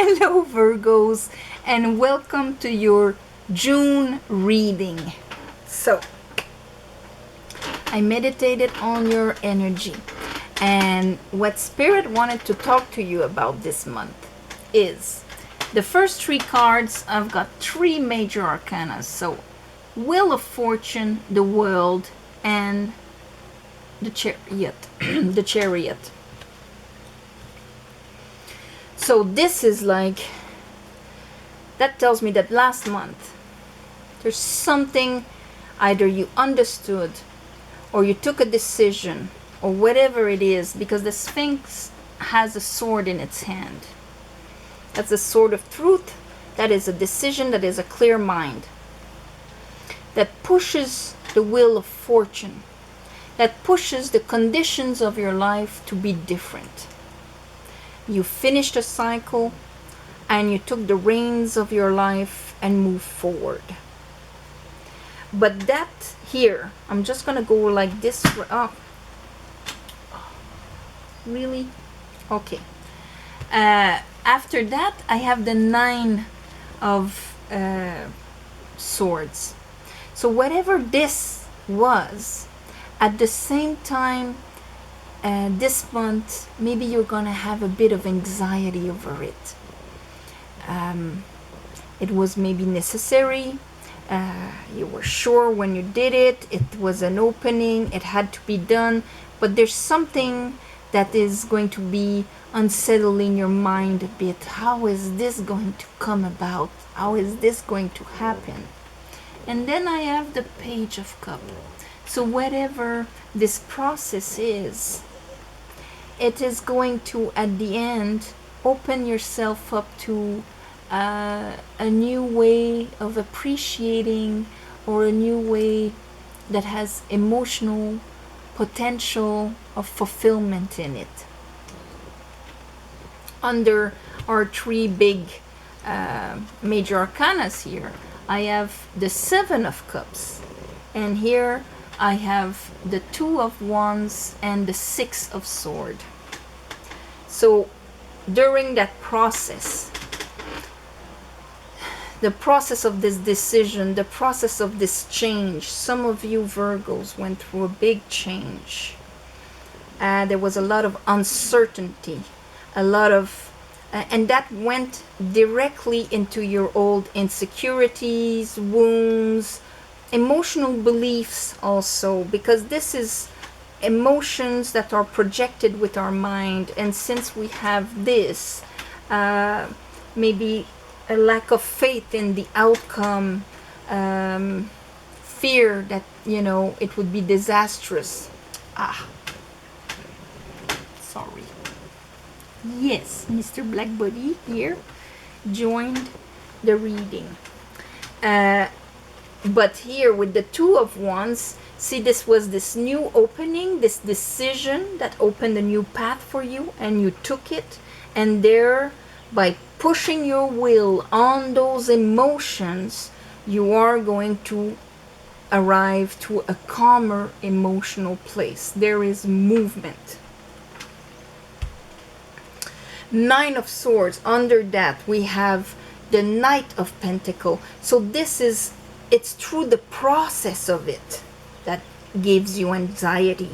Hello Virgos, and welcome to your June reading. So, I meditated on your energy, and what Spirit wanted to talk to you about this month is the first three cards. I've got three major arcana. So, Wheel of Fortune, the World, and the Chariot. The Chariot. So this is like, that tells me that last month there's something either you understood or you took a decision or whatever it is, because the Sphinx has a sword in its hand. That's the sword of truth. That is a decision, that is a clear mind, that pushes the wheel of fortune, that pushes the conditions of your life to be different. You finished a cycle and you took the reins of your life and moved forward. But that here, I'm just gonna go like this. Oh, really? Okay. After that, I have the Nine of Swords. So whatever this was, at the same time, this month, maybe you're gonna have a bit of anxiety over it. It was maybe necessary. You were sure when you did it. It was an opening. It had to be done. But there's something that is going to be unsettling your mind a bit. How is this going to come about? How is this going to happen? And then I have the Page of Cups. So whatever this process is, it is going to, at the end, open yourself up to a new way of appreciating, or a new way that has emotional potential of fulfillment in it. Under our three big major arcanas here, I have the Seven of Cups, and here I have the Two of Wands and the Six of Swords. So during that process, the process of this decision, the process of this change, some of you Virgos went through a big change. There was a lot of uncertainty, a lot of, and that went directly into your old insecurities, wounds, emotional beliefs also, because this is emotions that are projected with our mind. And since we have this, maybe a lack of faith in the outcome, fear that, it would be disastrous. Sorry. Yes, Mr. Blackbody here joined the reading. But here with the Two of Wands, see, this was this new opening, this decision that opened a new path for you, and you took it. And there, by pushing your will on those emotions, you are going to arrive to a calmer emotional place. There is movement. Nine of Swords. Under that, we have the Knight of Pentacles. So this is, it's through the process of it that gives you anxiety.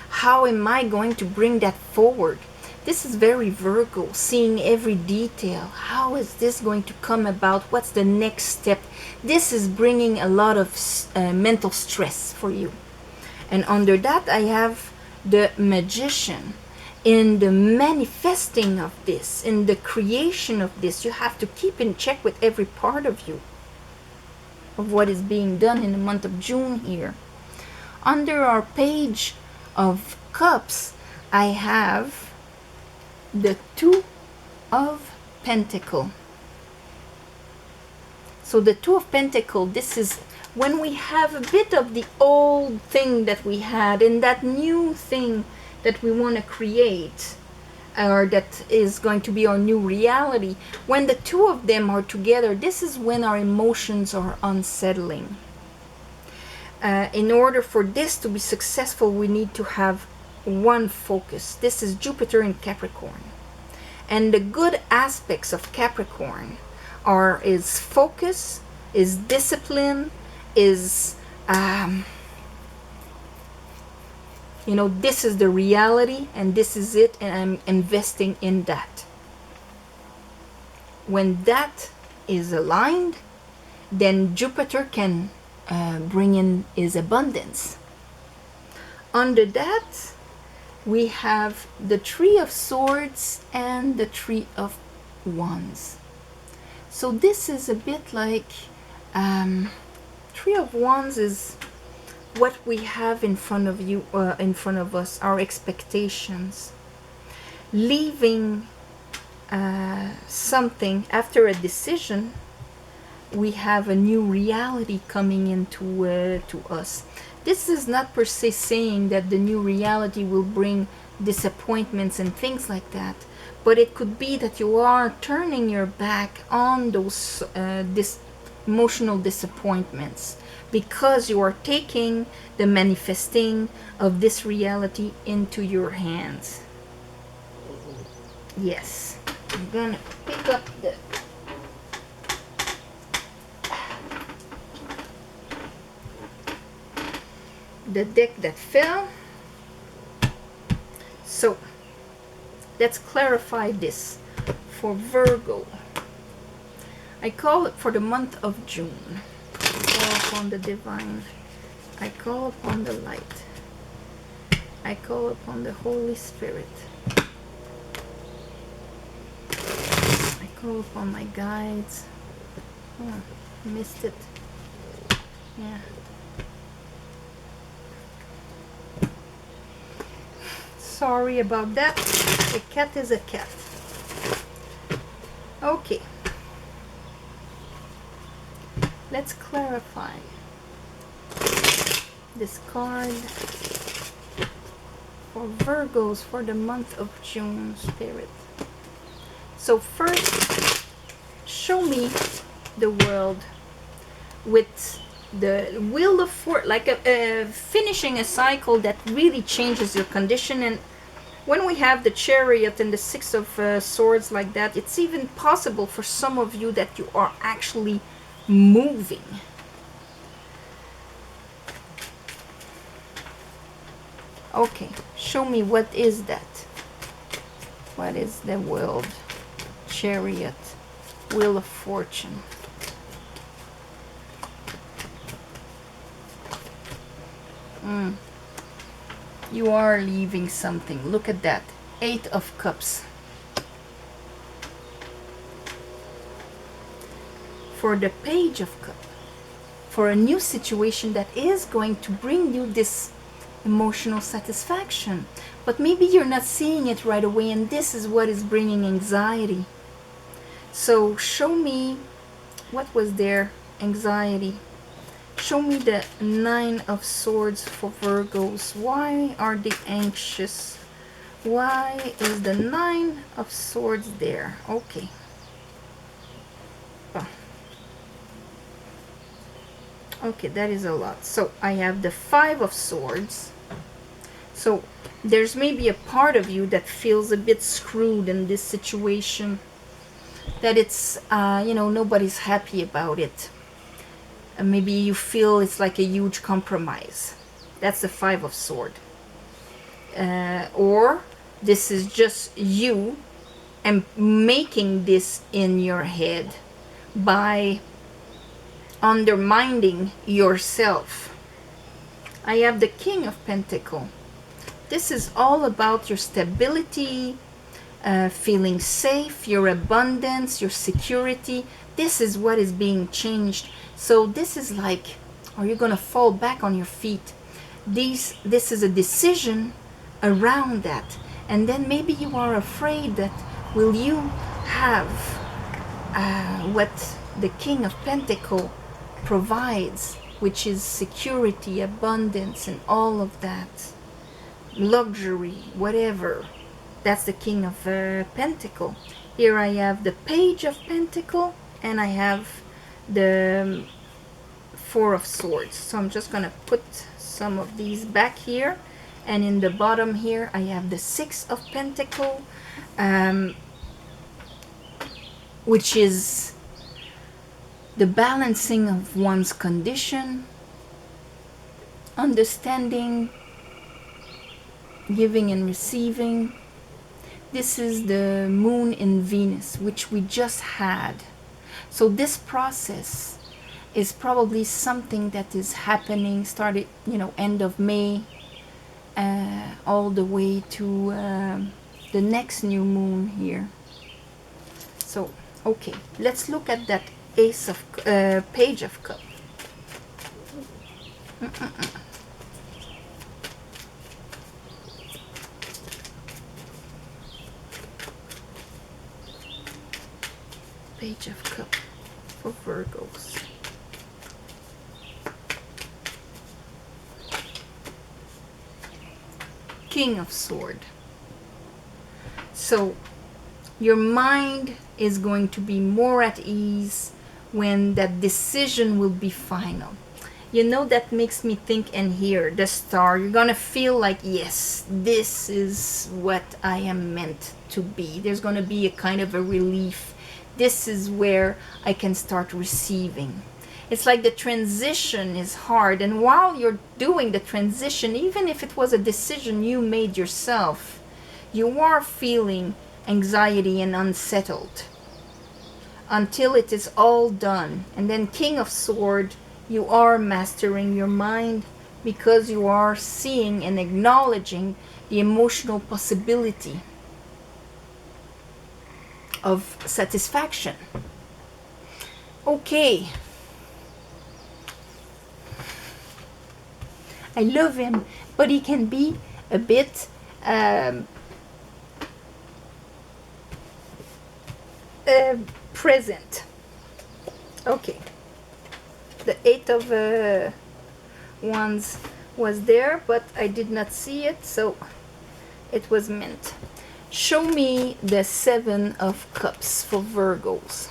How am I going to bring that forward? This is very Virgo, seeing every detail. How is this going to come about? What's the next step? This is bringing a lot of mental stress for you. And under that, I have the Magician. In the manifesting of this, in the creation of this, you have to keep in check with every part of you, of what is being done in the month of June here. Under our Page of Cups, I have the Two of Pentacles. So the Two of Pentacles, this is when we have a bit of the old thing that we had and that new thing that we want to create, or that is going to be our new reality. When the two of them are together, this is when our emotions are unsettling. In order for this to be successful, we need to have one focus. This is Jupiter in Capricorn. And the good aspects of Capricorn is focus, is discipline, is you know, this is the reality and this is it, and I'm investing in that. When that is aligned, then Jupiter can bring in his abundance. Under that, we have the Three of Swords and the Three of Wands. So this is a bit like Three of Wands is what we have in front of you, in front of us, our expectations. Leaving something after a decision, we have a new reality coming into to us. This is not per se saying that the new reality will bring disappointments and things like that, but it could be that you are turning your back on those emotional disappointments, because you are taking the manifesting of this reality into your hands. Yes, I'm gonna pick up the deck that fell. So let's clarify this for Virgo. I call it for the month of June. I call upon the divine. I call upon the light. I call upon the Holy Spirit. I call upon my guides. Oh, missed it. Yeah. Sorry about that. A cat is a cat. Okay. Let's clarify this card for Virgos for the month of June, Spirit. So first, show me the world with the Wheel of Fortune, like finishing a cycle that really changes your condition. And when we have the Chariot and the Six of Swords like that, it's even possible for some of you that you are actually moving. Okay, show me, what is that? What is the world? Chariot, Wheel of Fortune. You are leaving something. Look at that. Eight of Cups. For the Page of Cups. For a new situation that is going to bring you this emotional satisfaction. But maybe you're not seeing it right away, and this is what is bringing anxiety. So show me, what was there? Anxiety. Show me the Nine of Swords for Virgos. Why are they anxious? Why is the Nine of Swords there? Okay. Oh. Okay, that is a lot. So I have the Five of Swords. So there's maybe a part of you that feels a bit screwed in this situation. That it's, you know, nobody's happy about it. Maybe you feel it's like a huge compromise. That's the Five of Swords. Or this is just you and making this in your head by undermining yourself. I have the King of Pentacles. This is all about your stability, feeling safe, your abundance, your security. This is what is being changed. So this is like, are you going to fall back on your feet? This is a decision around that. And then maybe you are afraid that will you have what the King of Pentacles provides, which is security, abundance, and all of that. Luxury, whatever. That's the King of Pentacles. Here I have the Page of Pentacles, and I have the Four of Swords. So I'm just going to put some of these back here. And in the bottom here, I have the Six of Pentacles. which is the balancing of one's condition, understanding, giving and receiving. This is the moon in Venus, which we just had. So this process is probably something that is happening, started, end of May, all the way to the next new moon here. So, okay, let's look at that Page of Cups. Page of Cups for Virgos. King of Swords. So your mind is going to be more at ease when that decision will be final. That makes me think and hear the star. You're gonna feel like, yes, this is what I am meant to be. There's gonna be a kind of a relief. This is where I can start receiving. It's like the transition is hard, and while you're doing the transition, even if it was a decision you made yourself, you are feeling anxiety and unsettled until it is all done. And then King of Swords, you are mastering your mind because you are seeing and acknowledging the emotional possibility of satisfaction. Okay. I love him, but he can be a bit present. Okay. The Eight of Wands was there, but I did not see it, so it was meant. Show me the Seven of Cups for Virgos.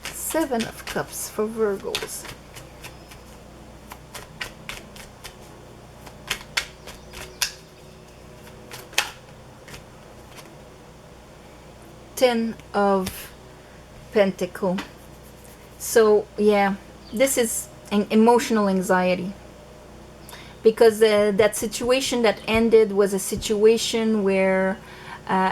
Seven of Cups for Virgos. Ten of Pentacles. So yeah, this is an emotional anxiety, because that situation that ended was a situation where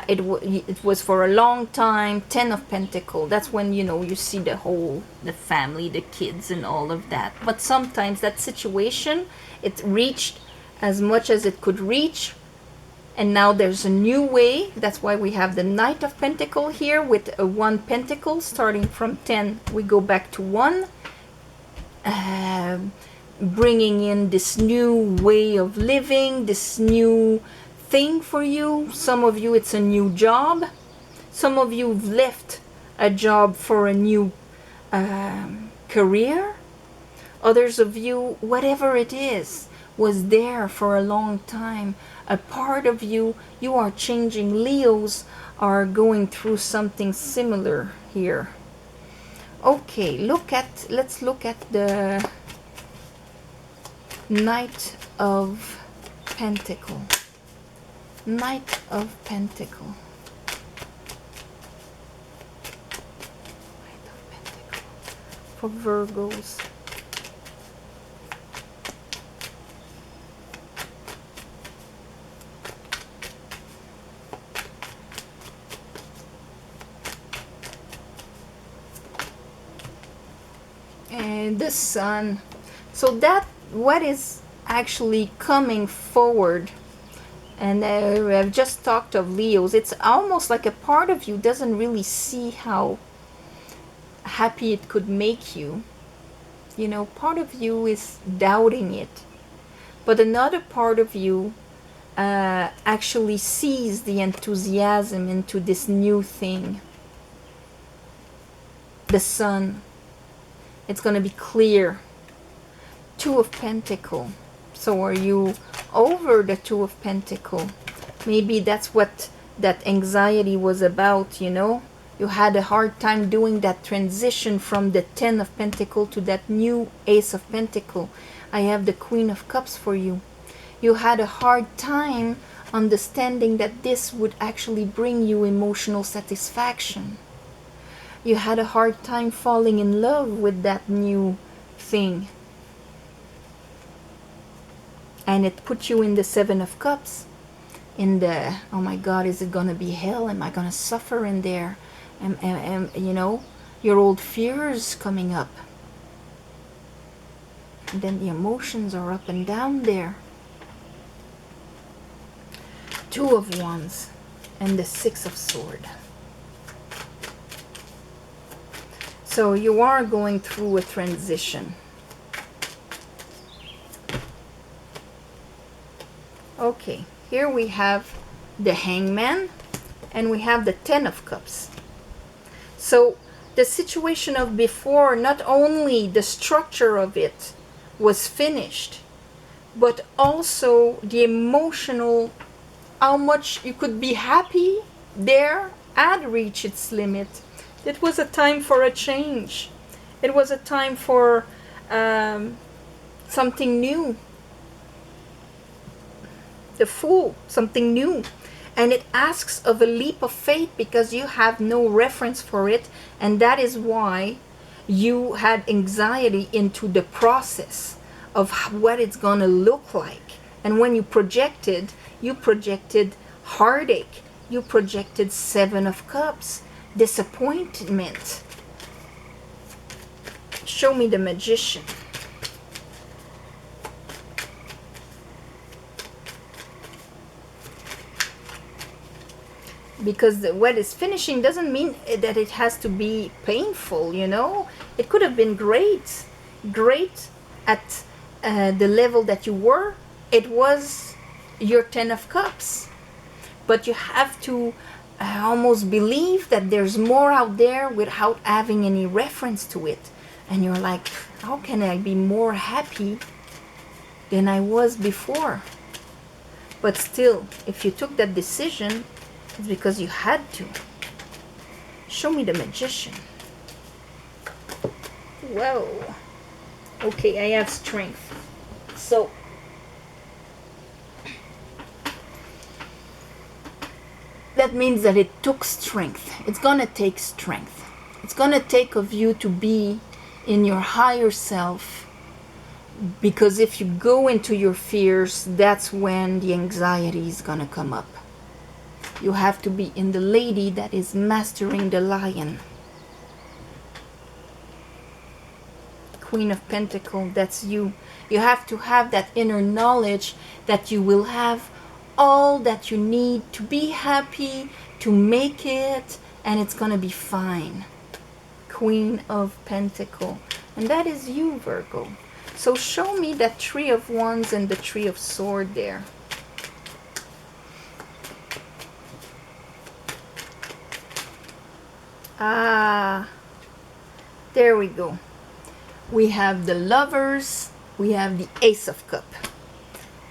it was for a long time. Ten of Pentacles, that's when you see the family, the kids and all of that. But sometimes that situation, it reached as much as it could reach, and now there's a new way. That's why we have the Knight of Pentacles here with a 1 pentacle. Starting from 10 we go back to 1, bringing in this new way of living, this new thing for you. Some of you, it's a new job. Some of you have left a job for a new career. Others of you, whatever it is, was there for a long time. A part of you, you are changing. Leos are going through something similar here. Okay, let's look at the Knight of Pentacles. Knight of Pentacles. Knight of Pentacles for Virgos. And the Sun. So that what is actually coming forward, and I've just talked of Leos. It's almost like a part of you doesn't really see how happy it could make you. Part of you is doubting it, but another part of you actually sees the enthusiasm into this new thing. The Sun. It's going to be clear. Two of Pentacles. So are you over the Two of Pentacles? Maybe that's what that anxiety was about, You had a hard time doing that transition from the Ten of Pentacles to that new Ace of Pentacles. I have the Queen of Cups for you. You had a hard time understanding that this would actually bring you emotional satisfaction. You had a hard time falling in love with that new thing. And it put you in the Seven of Cups. In the, oh my God, is it going to be hell? Am I going to suffer in there? You know, your old fears coming up. And then the emotions are up and down there. Two of Wands and the Six of Swords. So you are going through a transition. Okay, here we have the Hangman and we have the Ten of Cups. So the situation of before, not only the structure of it was finished, but also the emotional, how much you could be happy there had reached its limit. It was a time for a change. It was a time for something new. The Fool, something new. And it asks of a leap of faith because you have no reference for it. And that is why you had anxiety into the process of what it's going to look like. And when you projected heartache. You projected Seven of Cups. Disappointment. Show me the Magician. Because what is finishing doesn't mean that it has to be painful, you know. It could have been great. Great at the level that you were. It was your Ten of Cups. But you have to almost believe that there's more out there without having any reference to it. And you're like, how can I be more happy than I was before? But still, if you took that decision, it's because you had to. Show me the Magician. Whoa. Okay, I have strength. So, that means that it took strength. It's gonna take strength. It's gonna take of you to be in your higher self, because if you go into your fears, that's when the anxiety is gonna come up. You have to be in the lady that is mastering the lion. Queen of Pentacles, that's you. You have to have that inner knowledge that you will have all that you need to be happy, to make it, and it's gonna be fine. Queen of Pentacles. And that is you, Virgo. So show me that Three of Wands and the Three of Swords there. Ah, there we go. We have the Lovers, we have the Ace of Cups,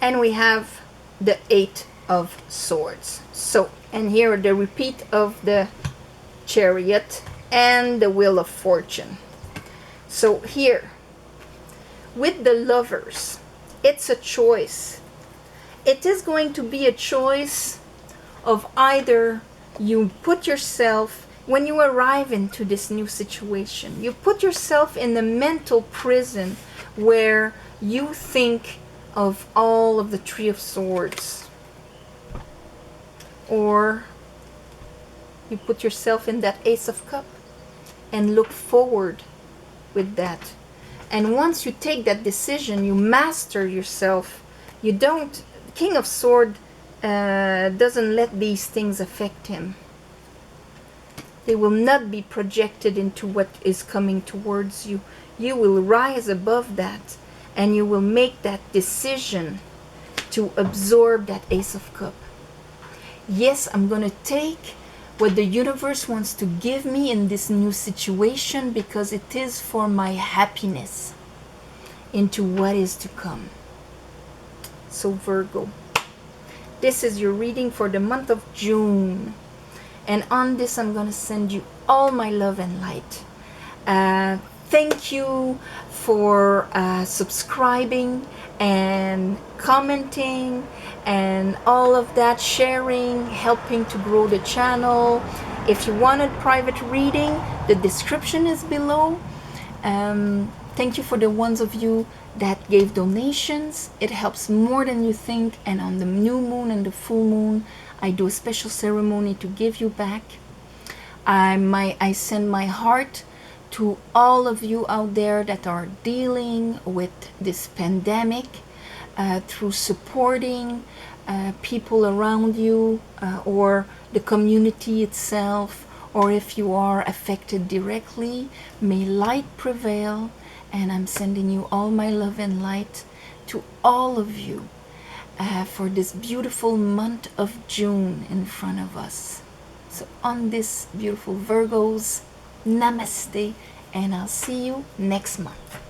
and we have the Eight of Swords. So, and here the repeat of the Chariot and the Wheel of Fortune. So here, with the Lovers, it's a choice. It is going to be a choice of either you put yourself, when you arrive into this new situation, you put yourself in the mental prison where you think of all of the Three of Swords, or you put yourself in that Ace of Cups and look forward with that. And once you take that decision, you master yourself. You don't, King of Swords doesn't let these things affect him. They will not be projected into what is coming towards you. You will rise above that, and you will make that decision to absorb that Ace of Cups. Yes, I'm going to take what the universe wants to give me in this new situation, because it is for my happiness into what is to come. So Virgo, this is your reading for the month of June. And on this, I'm going to send you all my love and light. Thank you for subscribing and commenting and all of that, sharing, helping to grow the channel. If you wanted private reading, the description is below. Thank you for the ones of you that gave donations. It helps more than you think. And on the new moon and the full moon, I do a special ceremony to give you back. I send my heart to all of you out there that are dealing with this pandemic, through supporting people around you, or the community itself, or if you are affected directly. May light prevail, and I'm sending you all my love and light to all of you for this beautiful month of June in front of us. So on this beautiful Virgos, namaste, and I'll see you next month.